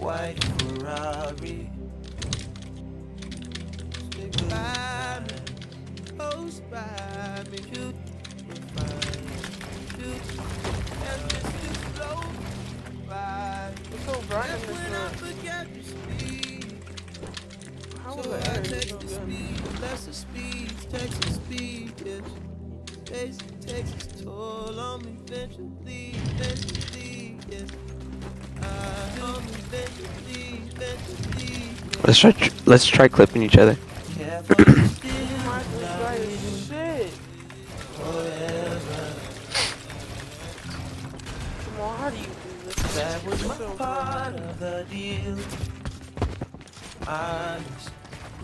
white Ferrari. Stick by me, close by me. You find you and just to flow by. It's so bright in That's this when I room. forget to speed. How So was the I editing take so the good? speed, lesser speeds, Texas speed, yes. Space takes its toll on me eventually, eventually, yes. On me eventually, eventually, yes. Let's try clipping each other. Carefully Oh, still my this guy is loving shit. forever. Jamal, how do you do this? That was It's my so part crazy. of the deal. Honest,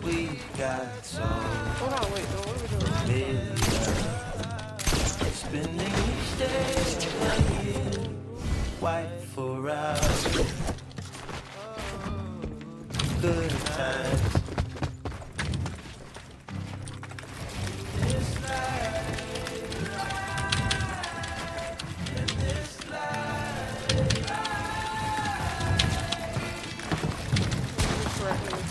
we got so Hold on, wait, no, what are we doing? familiar. Spending each day a year, white Ferrari, good times. This life, this life. Right here.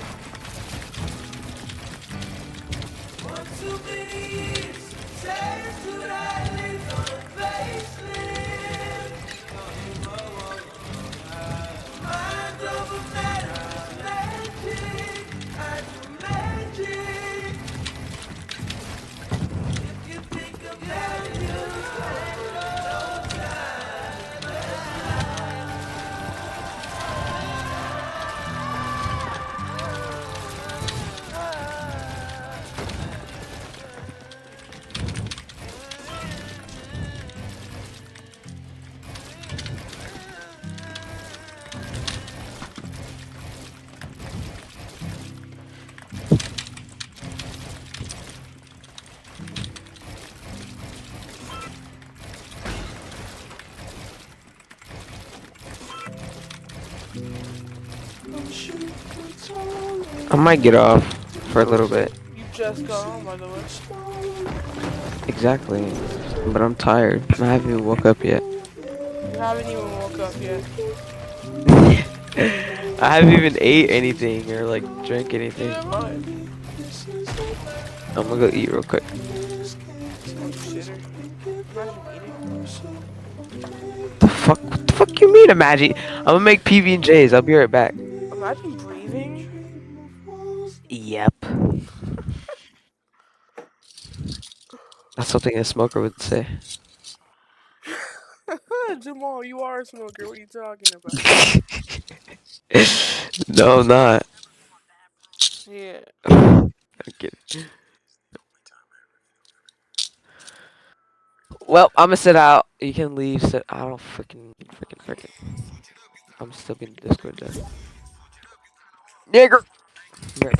One too many years, taste to that leave on a facelift. Mind over matter is magic. I do magic. If you think about it, no time. I might get off for a little bit. You just got home, by the way. Exactly. But I'm tired. I haven't even woke up yet. You haven't even woke up yet. I haven't even ate anything or like drank anything. Neither have I. I'm gonna go eat real quick. Oh, shitter. Imagine eating. What the fuck you mean, imagine? I'm gonna make PB and J's. I'll be right back. Imagine breathing. Yep. That's something a smoker would say. Jamal, you are a smoker. What are you talking about? No, I'm not. Yeah. I'm kidding. Well, I'm gonna sit out. You can leave. Sit. I don't freaking. I'm still being Discord Jeff. Nigger. Right.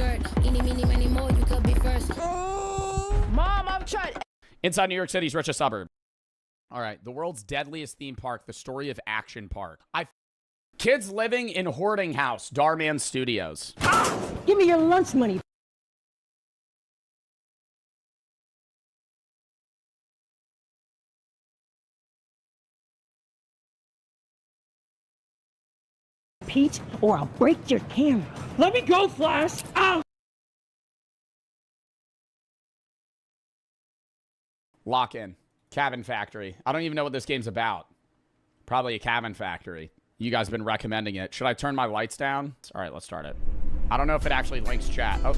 skirt. Eeny, meeny, many more, you could be first. Mom, I'm trying. Inside New York City's richest suburb. All right, the world's deadliest theme park, the story of Action Park. Kids living in hoarding house, Darman Studios. Give me your lunch money. Pete, or I'll break your camera. Let me go, Flash. Ow! Lock in. Cabin Factory. I don't even know what this game's about. Probably a cabin factory. You guys have been recommending it. Should I turn my lights down? All right, let's start it. I don't know if it actually links chat. Oh.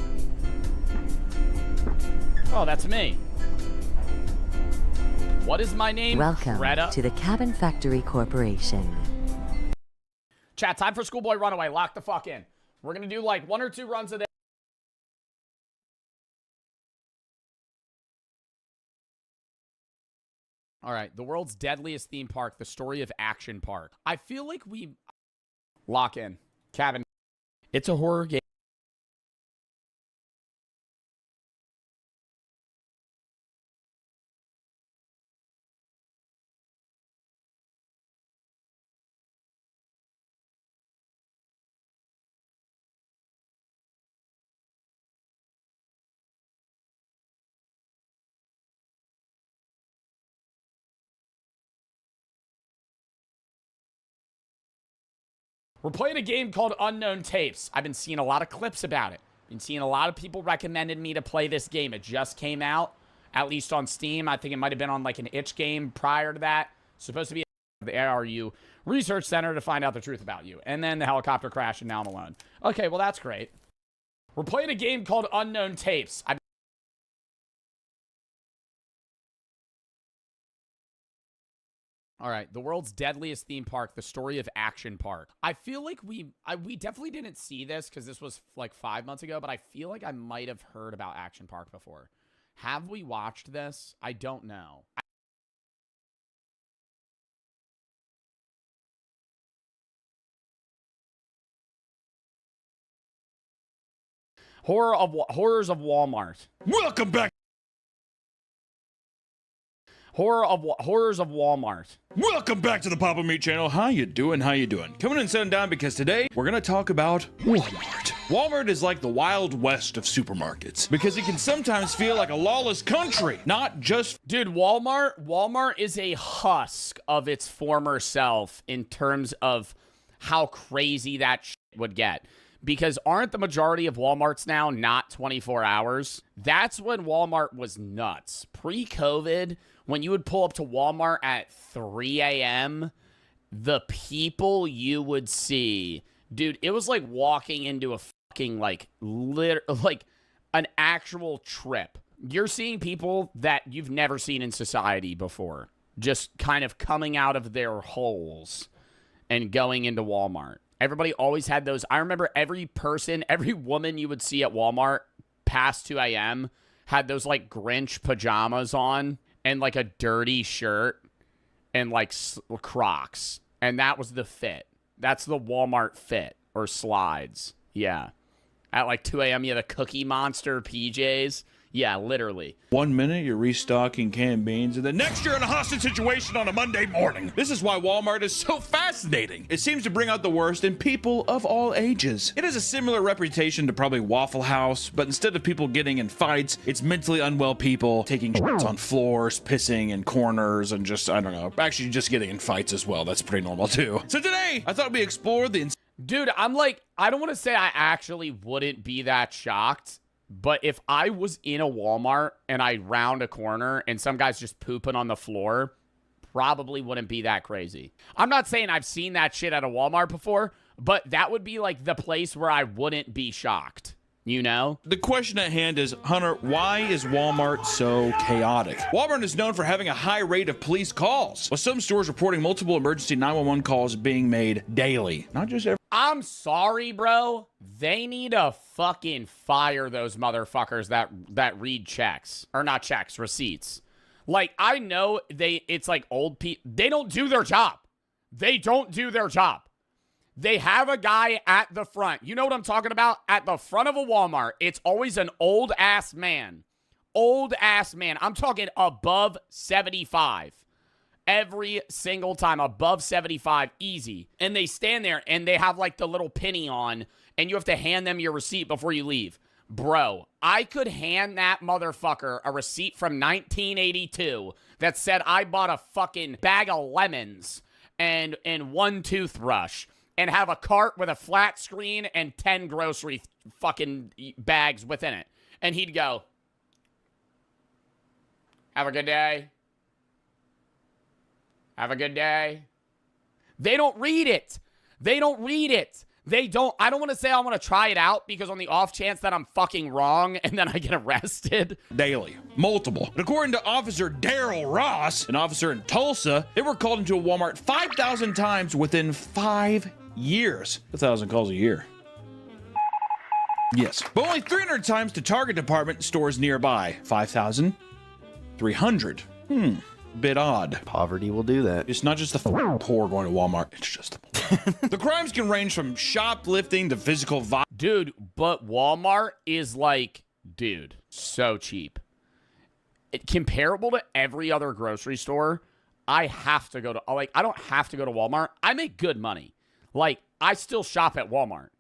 Oh, that's me. What is my name? Welcome Greta? to the Cabin Factory Corporation. Chat, time for Schoolboy Runaway. Lock the fuck in. We're going to do like 1 or 2 runs a day. All right, the world's deadliest theme park, the story of Action Park. I feel like we... Lock in. Cabin. It's a horror game. We're playing a game called Unknown Tapes. I've been seeing a lot of clips about it. Been seeing a lot of people recommended me to play this game. It just came out, at least on Steam. I think it might have been on like an itch game prior to that. Supposed to be at the ARU Research Center to find out the truth about you. And then the helicopter crash and now I'm alone. Okay, well that's great. We're playing a game called Unknown Tapes. All right, the world's deadliest theme park, the story of Action Park. I feel like we definitely didn't see this because this was like 5 months ago, but I feel like I might have heard about Action Park before. Have we watched this? I don't know. Horrors of Walmart. Welcome back. Horrors of Walmart. Welcome back to the Papa Meat channel. How you doing? How you doing? Coming and sitting down because today we're gonna talk about Walmart. Walmart is like the Wild West of supermarkets because it can sometimes feel like a lawless country, not just... Dude, Walmart is a husk of its former self in terms of how crazy that shit would get. Because aren't the majority of Walmarts now not 24 hours? That's when Walmart was nuts. Pre-COVID, when you would pull up to Walmart at 3 a.m., the people you would see, dude, it was like walking into a fucking, like an actual trip. You're seeing people that you've never seen in society before, just kind of coming out of their holes and going into Walmart. Everybody always had those. I remember every woman you would see at Walmart past 2 a.m. had those, like, Grinch pajamas on and, like, a dirty shirt and, like, Crocs. And that was the fit. That's the Walmart fit or slides. Yeah. At, like, 2 a.m., you had the Cookie Monster PJs. Yeah, literally. 1 minute you're restocking canned beans, and the next you're in a hostage situation on a Monday morning. This is why Walmart is so fascinating. It seems to bring out the worst in people of all ages. It has a similar reputation to probably Waffle House, but instead of people getting in fights, it's mentally unwell people taking shits on floors, pissing in corners, and just, I don't know, actually just getting in fights as well. That's pretty normal too. So today, I thought we explored the... Dude, I'm like, I don't want to say I actually wouldn't be that shocked. But if I was in a Walmart and I round a corner and some guy's just pooping on the floor, probably wouldn't be that crazy. I'm not saying I've seen that shit at a Walmart before, but that would be like the place where I wouldn't be shocked. You know? The question at hand is, Hunter, why is Walmart so chaotic? Walmart is known for having a high rate of police calls, with some stores reporting multiple emergency 911 calls being made daily. Not just every... I'm sorry, bro. They need to fucking fire those motherfuckers that read checks. Or not checks, receipts. Like, I know it's like old people. They don't do their job. They don't do their job. They have a guy at the front. You know what I'm talking about? At the front of a Walmart, it's always an old-ass man. Old-ass man. I'm talking above 75. Every single time, above 75, easy. And they stand there, and they have, like, the little penny on, and you have to hand them your receipt before you leave. Bro, I could hand that motherfucker a receipt from 1982 that said I bought a fucking bag of lemons and one toothbrush and have a cart with a flat screen and 10 grocery fucking bags within it. And he'd go, have a good day. Have a good day. They don't read it. They don't read it. They don't. I don't want to say I want to try it out because on the off chance that I'm fucking wrong and then I get arrested. Daily. Multiple. And according to Officer Daryl Ross, an officer in Tulsa, they were called into a Walmart 5,000 times within 5 years. 1,000 calls a year. Yes. But only 300 times to Target department stores nearby. 5,300. Bit odd. Poverty will do that. It's not just the poor going to Walmart. It's just the poor. The crimes can range from shoplifting to physical violence. Dude, but Walmart is like, dude, so cheap. Comparable to every other grocery store, I have to go to, like, I don't have to go to Walmart. I make good money. Like, I still shop at Walmart.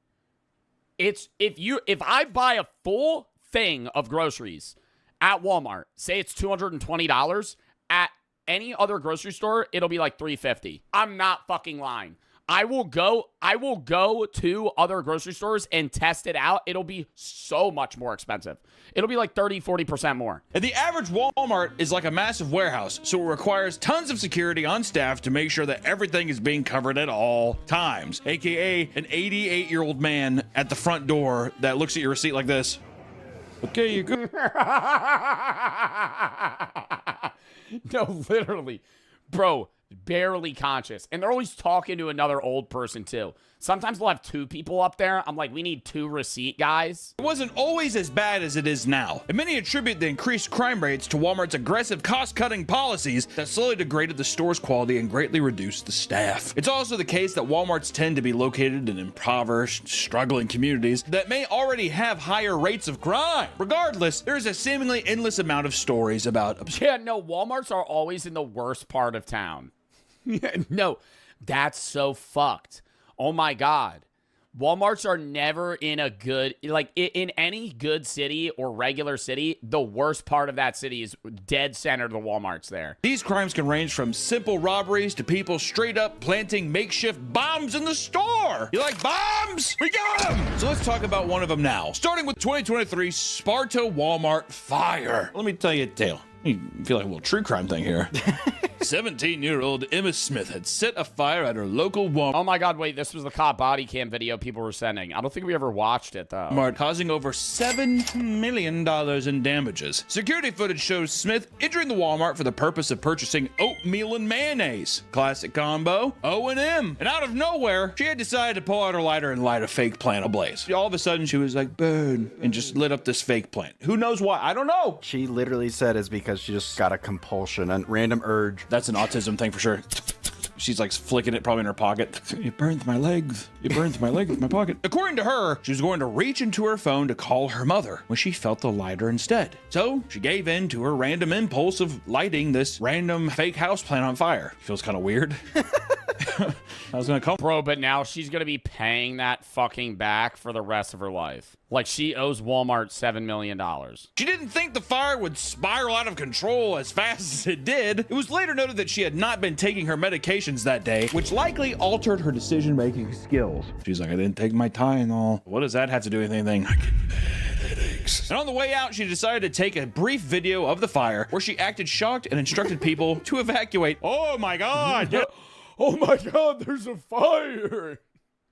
It's, if I buy a full thing of groceries at Walmart, say it's $220, at any other grocery store, it'll be like $350. I'm not fucking lying. I will go to other grocery stores and test it out. It'll be so much more expensive. It'll be like 30-40% more. And the average Walmart is like a massive warehouse, so it requires tons of security on staff to make sure that everything is being covered at all times. AKA an 88-year-old man at the front door that looks at your receipt like this. Okay, you go. No, literally. Bro, barely conscious. And they're always talking to another old person, too. Sometimes we'll have two people up there. I'm like, we need 2 receipt guys. It wasn't always as bad as it is now, and many attribute the increased crime rates to Walmart's aggressive cost-cutting policies that slowly degraded the store's quality and greatly reduced the staff. It's also the case that Walmarts tend to be located in impoverished, struggling communities that may already have higher rates of crime. Regardless, there's a seemingly endless amount of stories about... Yeah, no, Walmarts are always in the worst part of town. No, that's so fucked. Oh my God. Walmarts are never in a good, like in any good city or regular city, the worst part of that city is dead center of the Walmarts there. These crimes can range from simple robberies to people straight up planting makeshift bombs in the store. You like bombs? We got them! So let's talk about one of them now. Starting with 2023 Sparta Walmart fire. Let me tell you a tale. You feel like a little true crime thing here. 17-year-old Emma Smith had set a fire at her local Walmart. Oh my God, wait, this was the cop body cam video people were sending. I don't think we ever watched it, though. Causing over $7 million in damages. Security footage shows Smith entering the Walmart for the purpose of purchasing oatmeal and mayonnaise. Classic combo, O&M. And out of nowhere, she had decided to pull out her lighter and light a fake plant ablaze. All of a sudden, she was like, burn, and just lit up this fake plant. Who knows why? I don't know. She literally said it's because she just got a compulsion, a random urge. That's an autism thing for sure. She's like flicking it probably in her pocket. It burns my legs. It burns my legs with my pocket. According to her, she was going to reach into her phone to call her mother when she felt the lighter instead. So she gave in to her random impulse of lighting this random fake houseplant on fire. Feels kind of weird. I was gonna call. Bro, but now she's gonna be paying that fucking back for the rest of her life. Like, she owes Walmart $7 million. She didn't think the fire would spiral out of control as fast as it did. It was later noted that she had not been taking her medications that day, which likely altered her decision-making skills. She's like, I didn't take my Tylenol. What does that have to do with anything? I get bad headaches. And on the way out, she decided to take a brief video of the fire where she acted shocked and instructed people to evacuate. Oh my God! Oh my God, there's a fire!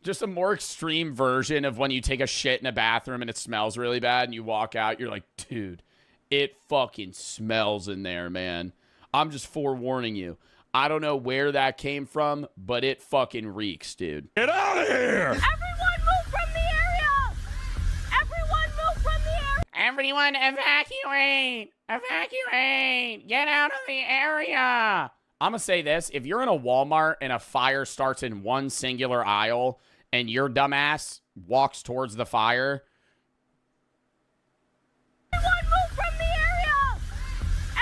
Just a more extreme version of when you take a shit in a bathroom and it smells really bad and you walk out, you're like, dude, it fucking smells in there, man. I'm just forewarning you. I don't know where that came from, but it fucking reeks, dude. Get out of here! Everyone move from the area! Everyone move from the area! Everyone evacuate! Evacuate! Get out of the area! I'm gonna say this, if you're in a Walmart and a fire starts in one singular aisle, and your dumbass walks towards the fire. Everyone move from the area!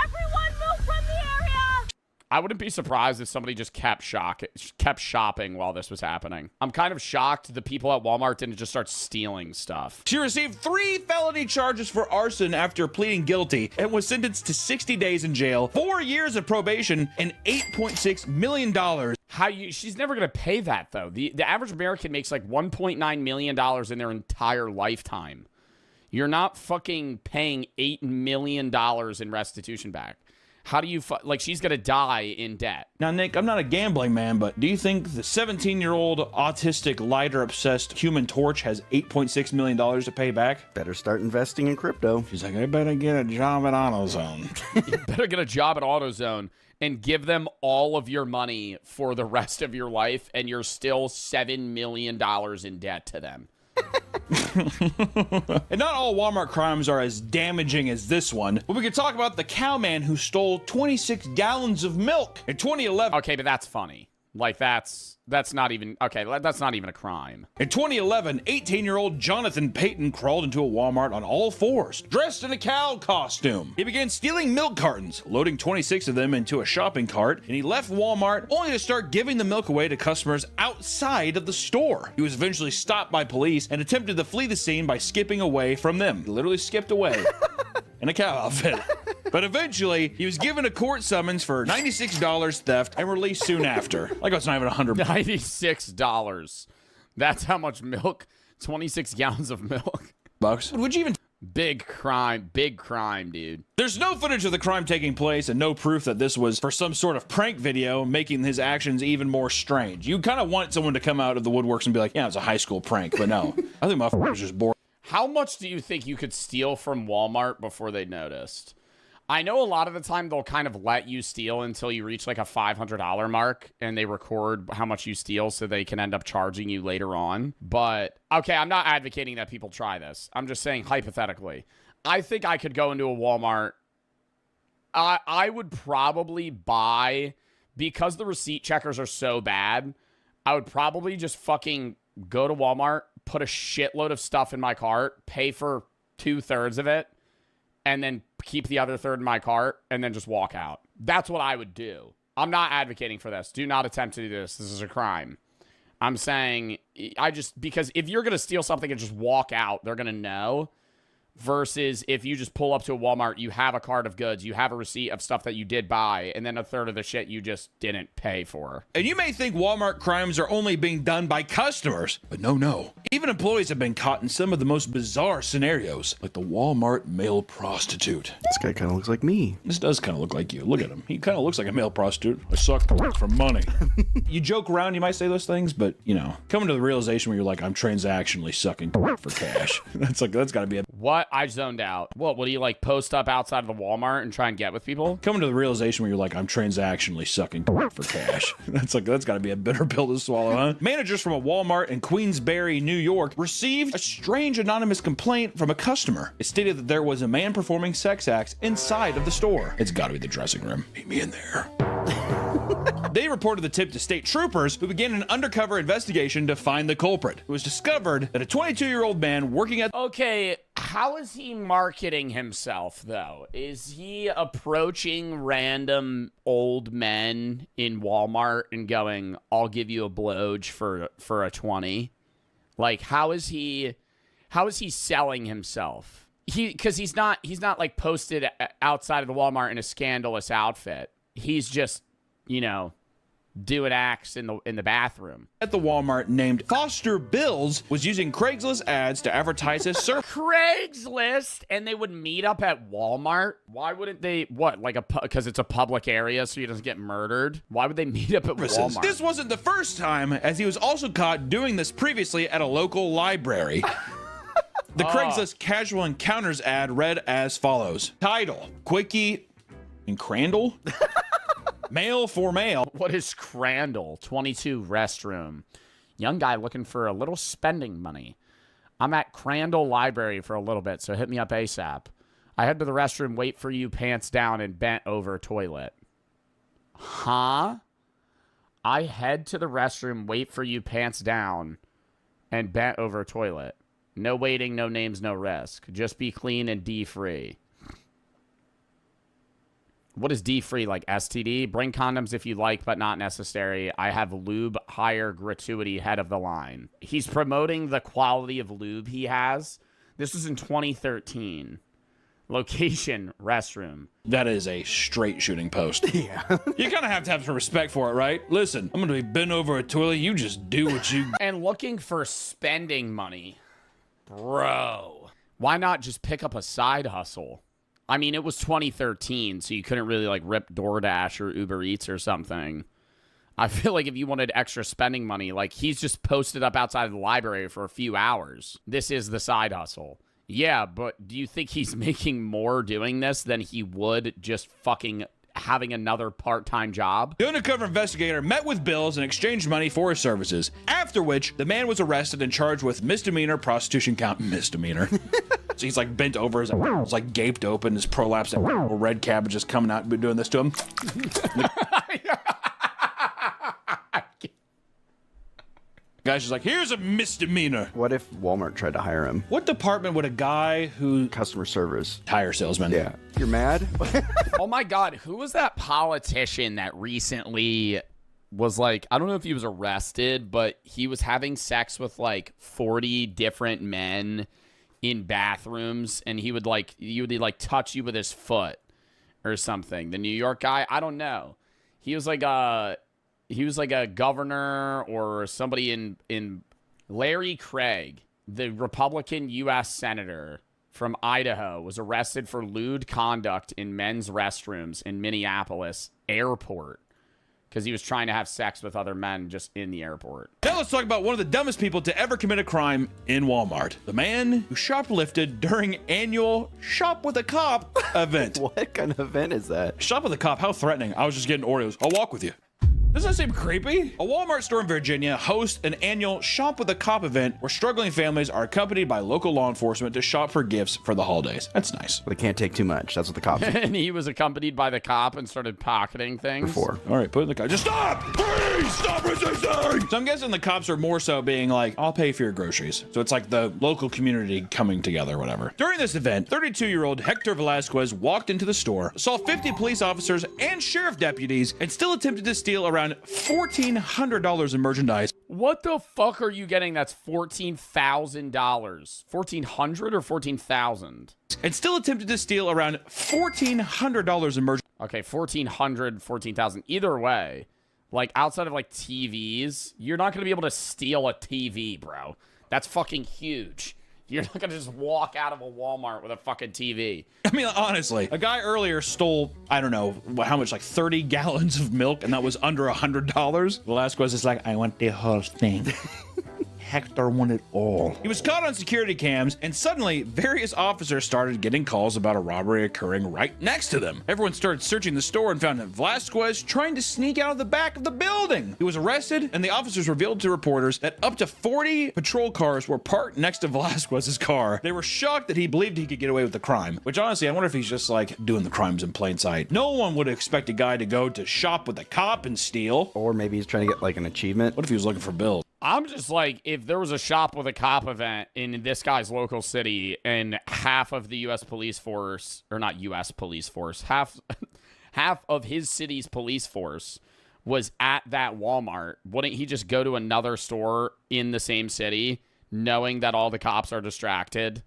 Everyone move from the area! I wouldn't be surprised if somebody just kept shopping while this was happening. I'm kind of shocked the people at Walmart didn't just start stealing stuff. She received 3 felony charges for arson after pleading guilty and was sentenced to 60 days in jail, 4 years of probation, and $8.6 million. She's never going to pay that, though. The average American makes like $1.9 million in their entire lifetime. You're not fucking paying $8 million in restitution back. How do you, like, she's going to die in debt. Now, Nick, I'm not a gambling man, but do you think the 17-year-old autistic lighter-obsessed Human Torch has $8.6 million to pay back? Better start investing in crypto. She's like, I better get a job at AutoZone. You better get a job at AutoZone and give them all of your money for the rest of your life, and you're still $7 million in debt to them. And not all Walmart crimes are as damaging as this one, but we could talk about the cowman who stole 26 gallons of milk in 2011. Okay, but that's funny. Like, that's not even, okay, that's not even a crime. In 2011, 18-year-old Jonathan Payton crawled into a Walmart on all fours, dressed in a cow costume. He began stealing milk cartons, loading 26 of them into a shopping cart, and he left Walmart only to start giving the milk away to customers outside of the store. He was eventually stopped by police and attempted to flee the scene by skipping away from them. He literally skipped away in a cow outfit. But eventually, he was given a court summons for $96 theft and released soon after. Like, it's not even $100. $96. That's how much milk? 26 gallons of milk. Bucks. Would you even... Big crime, dude. There's no footage of the crime taking place and no proof that this was for some sort of prank video, making his actions even more strange. You kind of want someone to come out of the woodworks and be like, yeah, it's a high school prank, but no. I think my was just bored. How much do you think you could steal from Walmart before they noticed? I know a lot of the time they'll kind of let you steal until you reach like a $500 mark and they record how much you steal so they can end up charging you later on. But, okay, I'm not advocating that people try this. I'm just saying hypothetically. I think I could go into a Walmart. I would probably buy, because the receipt checkers are so bad, I would probably just fucking go to Walmart, put a shitload of stuff in my cart, pay for 2/3 of it, and then keep the other third in my cart, and then just walk out. That's what I would do. I'm not advocating for this. Do not attempt to do this. This is a crime. I'm saying, because if you're going to steal something and just walk out, they're going to know. Versus if you just pull up to a Walmart, you have a cart of goods, you have a receipt of stuff that you did buy, and then a third of the shit you just didn't pay for. And you may think Walmart crimes are only being done by customers, but no. Even employees have been caught in some of the most bizarre scenarios, like the Walmart male prostitute. This guy kind of looks like me. This does kind of look like you. Look at him. He kind of looks like a male prostitute. I suck for money. You joke around, you might say those things, but, you know, coming to the realization where you're like, I'm transactionally sucking for cash. That's got to be a... What? I zoned out. What do you, like, post up outside of the Walmart and try and get with people? Coming to the realization where you're like, I'm transactionally sucking for cash. That's got to be a bitter pill to swallow, huh? Managers from a Walmart in Queensbury, New York, received a strange anonymous complaint from a customer. It stated that there was a man performing sex acts inside of the store. It's got to be the dressing room. Meet me in there. They reported the tip to state troopers, who began an undercover investigation to find the culprit. It was discovered that a 22-year-old man working at... Okay, how is he marketing himself, though? Is he approaching random old men in Walmart and going, I'll give you a blowj for a 20? Like, how is he selling himself? Because he's not like posted outside of the Walmart in a scandalous outfit. He's just, you know, doing acts in the bathroom. At the Walmart named Foster Bills was using Craigslist ads to advertise his service. Craigslist? And they would meet up at Walmart? Why wouldn't they, because it's a public area so he doesn't get murdered? Why would they meet up at Walmart? This wasn't the first time, as he was also caught doing this previously at a local library. The Craigslist Casual Encounters ad read as follows. Title, Quickie and Crandall? Mail for mail. What is Crandall? 22 restroom. Young guy looking for a little spending money. I'm at Crandall Library for a little bit, so hit me up ASAP. I head to the restroom, wait for you, pants down, and bent over toilet. Huh? I head to the restroom, wait for you, pants down, and bent over a toilet. No waiting, no names, no risk. Just be clean and D-free. What is D-free, like STD? Bring condoms if you like, but not necessary. I have lube higher gratuity head of the line. He's promoting the quality of lube he has. This was in 2013. Location, restroom. That is a straight shooting post. Yeah. You kind of have to have some respect for it, right? Listen, I'm going to be bent over a toilet. You just do what you... And looking for spending money. Bro. Why not just pick up a side hustle? I mean, it was 2013, so you couldn't really, like, rip DoorDash or Uber Eats or something. I feel like if you wanted extra spending money, like, he's just posted up outside of the library for a few hours. This is the side hustle. Yeah, but do you think he's making more doing this than he would just fucking having another part-time job? The undercover investigator met with Bills and exchanged money for his services, after which the man was arrested and charged with misdemeanor prostitution count. Misdemeanor. So he's like bent over, his was like gaped open, his prolapse, and red cabbage is coming out and doing this to him. Guy's just like, here's a misdemeanor. What if Walmart tried to hire him? What department would a guy who... Customer service. Tire salesman. Yeah. You're mad? Oh my God, who was that politician that recently was like, I don't know if he was arrested, but he was having sex with like 40 different men in bathrooms, and he would like touch you with his foot or something. The New York guy, I don't know. He was like a governor or somebody in Larry Craig, the Republican U.S. Senator from Idaho, was arrested for lewd conduct in men's restrooms in Minneapolis airport because he was trying to have sex with other men just in the airport. Now let's talk about one of the dumbest people to ever commit a crime in Walmart. The man who shoplifted during annual Shop with a Cop event. What kind of event is that? Shop with a Cop? How threatening. I was just getting Oreos. I'll walk with you. Doesn't that seem creepy? A Walmart store in Virginia hosts an annual Shop with a Cop event where struggling families are accompanied by local law enforcement to shop for gifts for the holidays. That's nice. They can't take too much. That's what the cops do. And he was accompanied by the cop and started pocketing things. Before. All right, put it in the car. Just stop! Please stop resisting! So I'm guessing the cops are more so being like, I'll pay for your groceries. So it's like the local community coming together, whatever. During this event, 32-year-old Hector Velasquez walked into the store, saw 50 police officers and sheriff deputies, and still attempted to steal around $1,400 in merchandise. What the fuck are you getting that's $14,000? $1,400 or $14,000? And still attempted to steal around $1,400 in merchandise. Okay, 1,400, 14,000. Either way, like outside of like TVs, you're not going to be able to steal a TV, bro. That's fucking huge. You're not going to just walk out of a Walmart with a fucking TV. I mean, honestly, a guy earlier stole, I don't know, how much, like 30 gallons of milk, and that was under $100. Velasquez is like, I want the whole thing. Hector won it all. He was caught on security cams, and suddenly, various officers started getting calls about a robbery occurring right next to them. Everyone started searching the store and found Velasquez trying to sneak out of the back of the building. He was arrested, and the officers revealed to reporters that up to 40 patrol cars were parked next to Velasquez's car. They were shocked that he believed he could get away with the crime, which honestly, I wonder if he's just like doing the crimes in plain sight. No one would expect a guy to go to Shop with a Cop and steal. Or maybe he's trying to get like an achievement. What if he was looking for bills? I'm just like, if there was a Shop with a Cop event in this guy's local city and half of the U.S. police force, or not U.S. police force, half of his city's police force was at that Walmart, wouldn't he just go to another store in the same city knowing that all the cops are distracted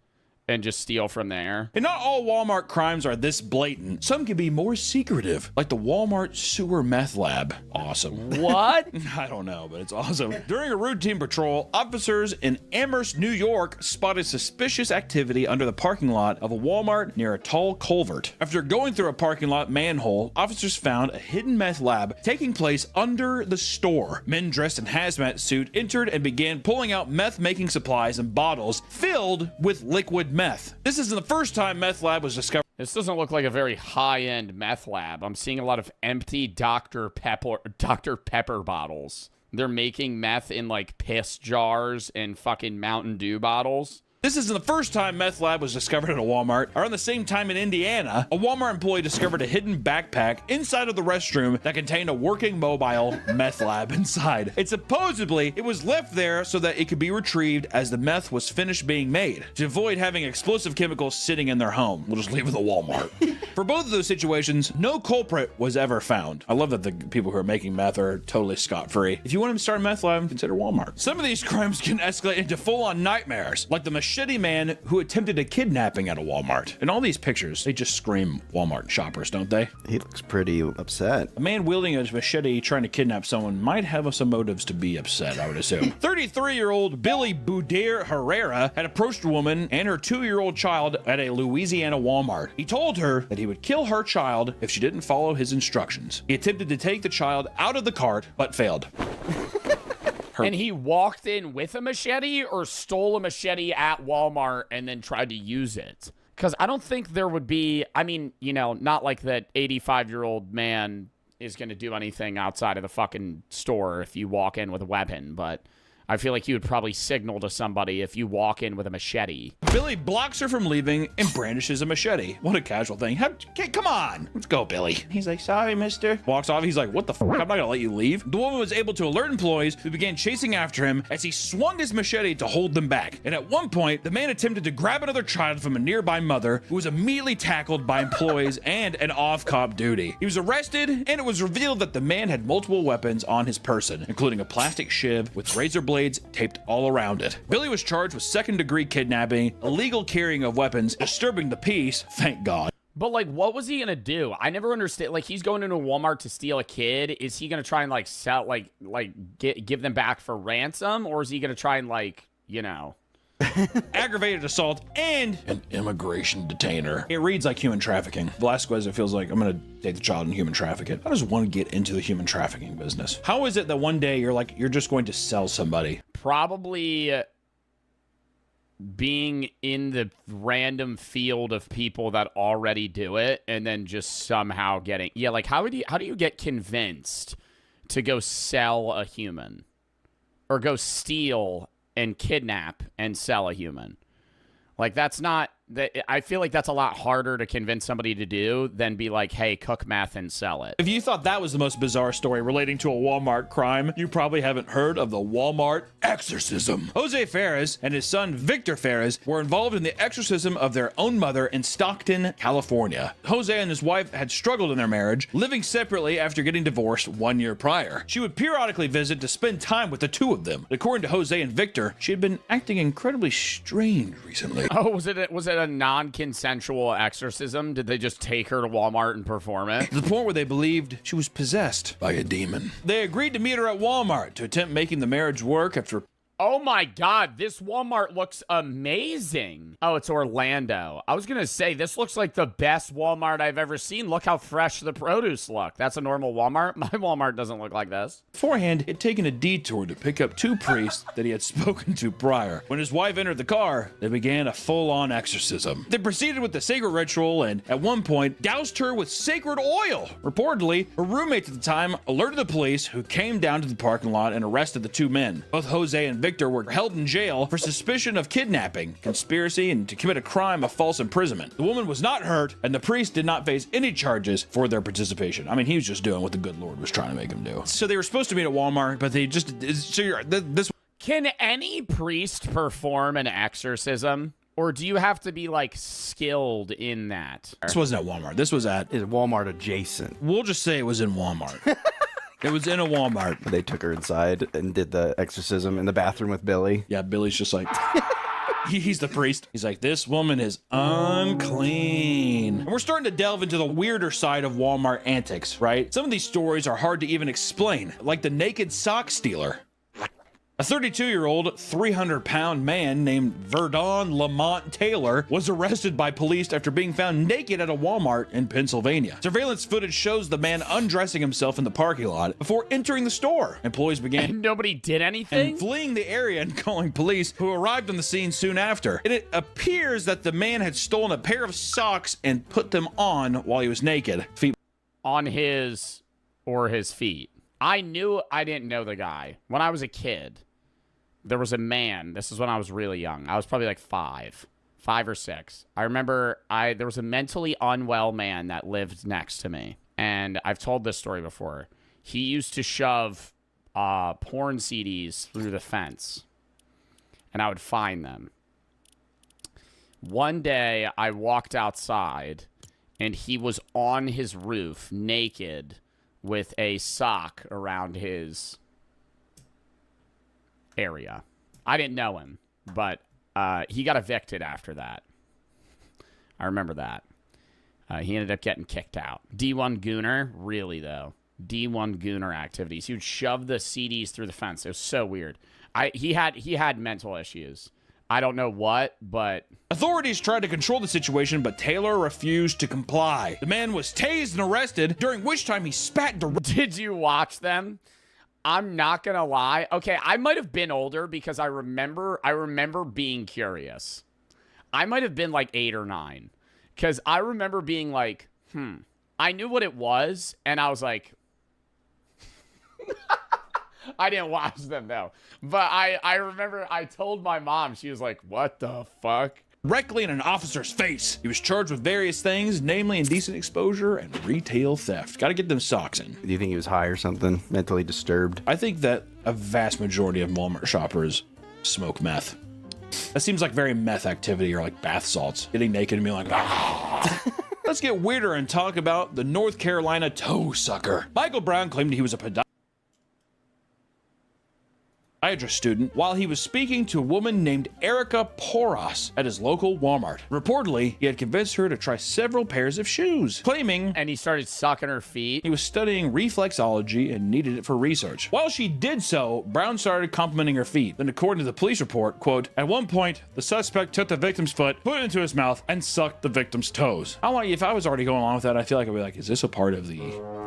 and just steal from there? And not all Walmart crimes are this blatant. Some can be more secretive, like the Walmart sewer meth lab. Awesome. What? I don't know, but it's awesome. During a routine patrol, officers in Amherst, New York, spotted suspicious activity under the parking lot of a Walmart near a tall culvert. After going through a parking lot manhole, officers found a hidden meth lab taking place under the store. Men dressed in hazmat suit entered and began pulling out meth-making supplies and bottles filled with liquid meth. This isn't the first time meth lab was discovered. This doesn't look like a very high-end meth lab. I'm seeing a lot of empty Dr. Pepper bottles. They're making meth in like piss jars and fucking Mountain Dew bottles. This isn't the first time meth lab was discovered at a Walmart. Around the same time in Indiana, a Walmart employee discovered a hidden backpack inside of the restroom that contained a working mobile meth lab inside. It supposedly it was left there so that it could be retrieved as the meth was finished being made to avoid having explosive chemicals sitting in their home. We'll just leave it at the Walmart. For both of those situations, no culprit was ever found. I love that the people who are making meth are totally scot-free. If you want to start a meth lab, consider Walmart. Some of these crimes can escalate into full-on nightmares, like the machete man who attempted a kidnapping at a Walmart. In all these pictures, they just scream Walmart shoppers, don't they? He looks pretty upset. A man wielding a machete trying to kidnap someone might have some motives to be upset, I would assume. 33-year-old Billy Boudier Herrera had approached a woman and her 2-year-old child at a Louisiana Walmart. He told her that he would kill her child if she didn't follow his instructions. He attempted to take the child out of the cart, but failed. And he walked in with a machete or stole a machete at Walmart and then tried to use it? Because I don't think there would be, I mean, you know, not like that 85-year-old man is going to do anything outside of the fucking store if you walk in with a weapon, but I feel like you would probably signal to somebody if you walk in with a machete. Billy blocks her from leaving and brandishes a machete. What a casual thing. Come on. Let's go, Billy. He's like, sorry, mister. Walks off. He's like, what the fuck? I'm not gonna let you leave. The woman was able to alert employees who began chasing after him as he swung his machete to hold them back. And at one point, the man attempted to grab another child from a nearby mother who was immediately tackled by employees and an off-cop duty. He was arrested, and it was revealed that the man had multiple weapons on his person, including a plastic shiv with razor blades taped all around it. Billy was charged with second-degree kidnapping, illegal carrying of weapons, disturbing the peace, thank God. But, like, what was he gonna do? I never understand. Like, he's going into a Walmart to steal a kid. Is he gonna try and, like, sell, give them back for ransom? Or is he gonna try and, like, you know... aggravated assault and an immigration detainer. It reads like human trafficking. Velasquez, it feels like I'm gonna take the child and human traffic it. How does one get into the human trafficking business? How is it that one day you're just going to sell somebody? Probably being in the random field of people that already do it and then just somehow getting... Yeah, like, how do you get convinced to go sell a human? Or go steal and kidnap and sell a human? Like, that's not... I feel like that's a lot harder to convince somebody to do than be like, hey, cook meth and sell it. If you thought that was the most bizarre story relating to a Walmart crime, you probably haven't heard of the Walmart exorcism. Jose Ferris and his son Victor Ferris were involved in the exorcism of their own mother in Stockton, California. Jose and his wife had struggled in their marriage, living separately after getting divorced 1 year prior. She would periodically visit to spend time with the two of them. According to Jose and Victor, she had been acting incredibly strange recently. Oh, was it a non-consensual exorcism? Did they just take her to Walmart and perform it? To the point where they believed she was possessed by a demon. They agreed to meet her at Walmart to attempt making the marriage work after... Oh my God, this Walmart looks amazing. Oh, it's Orlando. I was gonna say, this looks like the best Walmart I've ever seen. Look how fresh the produce look. That's a normal Walmart. My Walmart doesn't look like this. Beforehand, he had taken a detour to pick up two priests that he had spoken to prior. When his wife entered the car, they began a full-on exorcism. They proceeded with the sacred ritual and, at one point, doused her with sacred oil. Reportedly, her roommate at the time alerted the police, who came down to the parking lot and arrested the two men. Both Jose and Victor were held in jail for suspicion of kidnapping, conspiracy, and to commit a crime of false imprisonment. The woman was not hurt, and the priest did not face any charges for their participation. I mean, he was just doing what the good Lord was trying to make him do. So they were supposed to meet at Walmart, but they just... this. Can any priest perform an exorcism? Or do you have to be, like, skilled in that? This wasn't at Walmart. This was at... Is Walmart adjacent. We'll just say it was in Walmart. It was in a Walmart. They took her inside and did the exorcism in the bathroom with Billy. Yeah, Billy's just like... He's the priest. He's like, this woman is unclean. And we're starting to delve into the weirder side of Walmart antics, right? Some of these stories are hard to even explain, like the naked sock stealer. A 32-year-old, 300-pound man named Verdon Lamont Taylor was arrested by police after being found naked at a Walmart in Pennsylvania. Surveillance footage shows the man undressing himself in the parking lot before entering the store. Employees began... And nobody did anything? And fleeing the area and calling police, who arrived on the scene soon after. And it appears that the man had stolen a pair of socks and put them on while he was naked. Feet on his or his feet. I didn't know the guy when I was a kid. there was a man. This is when I was really young. I was probably like 5 or 6. I remember there was a mentally unwell man that lived next to me. And I've told this story before. He used to shove porn CDs through the fence. And I would find them. One day, I walked outside, and he was on his roof, naked, with a sock around his area. I didn't know him, but he got evicted after that. I remember that. He ended up getting kicked out. D1 Gooner, really, though. D1 Gooner activities. He would shove the CDs through the fence. It was so weird. He had mental issues. I don't know what, but... Authorities tried to control the situation, but Taylor refused to comply. The man was tased and arrested, during which time he spat Did you watch them? I'm not gonna lie. Okay, I might have been older because I remember being curious. I might have been like 8 or 9. Because I remember being like, I knew what it was, and I was like... I didn't watch them, though. But I remember I told my mom, she was like, what the fuck? Directly in an officer's face. He was charged with various things, namely indecent exposure and retail theft. Gotta get them socks in. Do you think he was high or something? Mentally disturbed? I think that a vast majority of Walmart shoppers smoke meth. That seems like very meth activity, or like bath salts. Getting naked and being like, Let's get weirder and talk about the North Carolina toe sucker. Michael Brown claimed he was a podiatrist student while he was speaking to a woman named Erica Poros at his local Walmart. Reportedly, he had convinced her to try several pairs of shoes, claiming and he started sucking her feet. He was studying reflexology and needed it for research. While she did so, Brown started complimenting her feet. Then, according to the police report, quote, at one point, the suspect took the victim's foot, put it into his mouth, and sucked the victim's toes. If I was already going along with that, I feel like I'd be like, is this a part of the...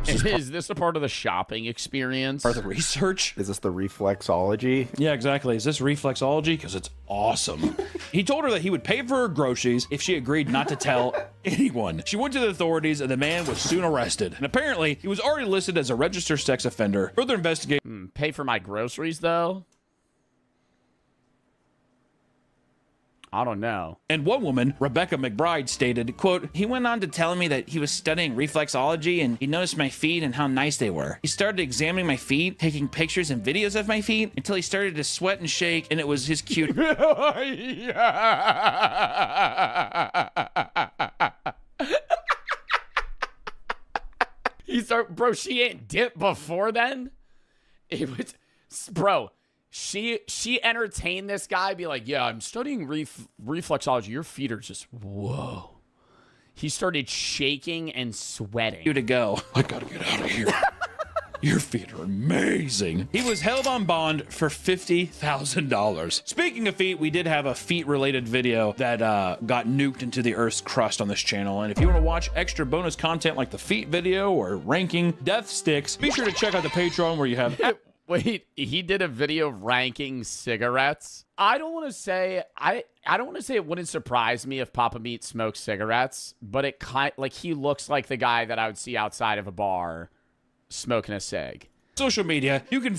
Is this a part of the shopping experience? Or the research? Is this the reflexology? Yeah, exactly. Is this reflexology? Because it's awesome. He told her that he would pay for her groceries if she agreed not to tell anyone. She went to the authorities and the man was soon arrested. And apparently, he was already listed as a registered sex offender. Further investigation. Pay for my groceries, though? I don't know. And one woman, Rebecca McBride, stated, quote, he went on to tell me that he was studying reflexology and he noticed my feet and how nice they were. He started examining my feet, taking pictures and videos of my feet until he started to sweat and shake, and it was his cute. Bro, she ain't dipped before then? It was, bro. She entertained this guy, be like, yeah, I'm studying reflexology. Your feet are just, whoa. He started shaking and sweating. You to go. I gotta get out of here. Your feet are amazing. He was held on bond for $50,000. Speaking of feet, we did have a feet-related video that got nuked into the Earth's crust on this channel. And if you want to watch extra bonus content like the feet video or ranking death sticks, be sure to check out the Patreon where you have... Wait, he did a video ranking cigarettes. I don't want to say it wouldn't surprise me if Papa Meat smoked cigarettes, but it he looks like the guy that I would see outside of a bar smoking a cig. Social media, you can